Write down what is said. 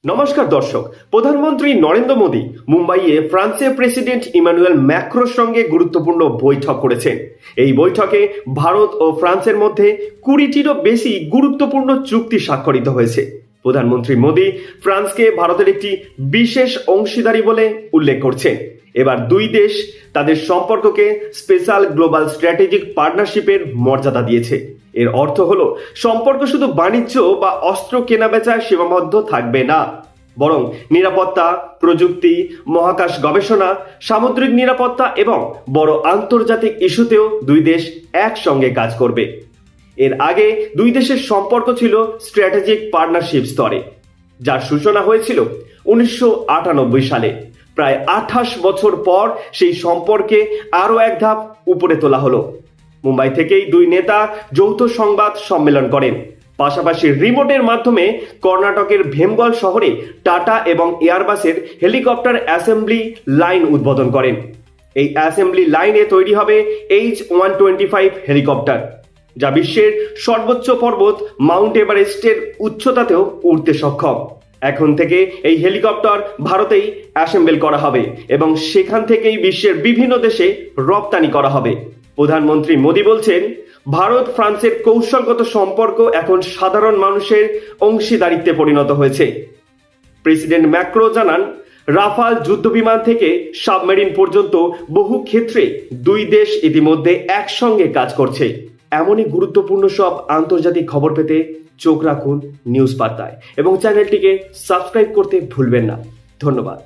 নমস্কার দর্শক। প্রধানমন্ত্রী নরেন্দ্র মোদী মুম্বাইয়ে ফ্রান্সের প্রেসিডেন্ট ইমানুয়েল ম্যাক্রোর সঙ্গে গুরুত্বপূর্ণ বৈঠক করেছেন। এই বৈঠকে ভারত ও ফ্রান্সের মধ্যে 20টিরও বেশি গুরুত্বপূর্ণ চুক্তি স্বাক্ষরিত হয়েছে। প্রধানমন্ত্রী মোদী ফ্রান্সকে ভারতের একটি বিশেষ অংশীদারি বলে উল্লেখ করছেন। এবার দুই দেশ তাদের সম্পর্ককে স্পেশাল গ্লোবাল স্ট্র্যাটেজিক পার্টনারশিপের মর্যাদা দিয়েছে। এর অর্থ হলো সম্পর্ক শুধু বাণিজ্য বা অস্ত্র কেনাবেচায় সীমাবদ্ধ থাকবে না, বরং নিরাপত্তা, প্রযুক্তি, মহাকাশ গবেষণা, সামুদ্রিক নিরাপত্তা এবং বড় আন্তর্জাতিক ইস্যুতেও দুই দেশ একসঙ্গে কাজ করবে। এর আগে দুই দেশের সম্পর্ক ছিল স্ট্র্যাটেজিক পার্টনারশিপ স্তরে, যার সূচনা হয়েছিল 1998 সালে। প্রায় 28 বছর পর সেই সম্পর্কে আরও এক ধাপ উপরে তোলা হলো। মুম্বাই থেকেই দুই নেতা যৌথ সংবাদ সম্মেলন করেন। পাশাপাশি রিমোটের মাধ্যমে কর্ণাটকের ভেমগল শহরে টাটা এবং এয়ারবাসের হেলিকপ্টার অ্যাসেম্বলি লাইন উদ্বোধন করেন। এই অ্যাসেম্বলি লাইনে তৈরি হবে H-125 হেলিকপ্টার, যা বিশ্বের সর্বোচ্চ পর্বত মাউন্ট এভারেস্টের উচ্চতাতেও উড়তে সক্ষম। এখন থেকে এই হেলিকপ্টার ভারতেই অ্যাসেম্বল করা হবে এবং সেখান থেকেই বিশ্বের বিভিন্ন দেশে রপ্তানি করা হবে। প্রধানমন্ত্রী মোদী বলছেন, ভারত ফ্রান্সের কৌশলগত সম্পর্ক এখন সাধারণ মানুষের অংশীদারিত্বে পরিণত হয়েছে। প্রেসিডেন্ট ম্যাক্রো জানান, রাফাল যুদ্ধবিমান থেকে সাবমেরিন পর্যন্ত বহু ক্ষেত্রে দুই দেশ ইতিমধ্যে একসঙ্গে কাজ করছে। এমনই গুরুত্বপূর্ণ সব আন্তর্জাতিক খবর পেতে চোখ রাখুন নিউজ বার্তায় এবং চ্যানেলটিকে সাবস্ক্রাইব করতে ভুলবেন না। ধন্যবাদ।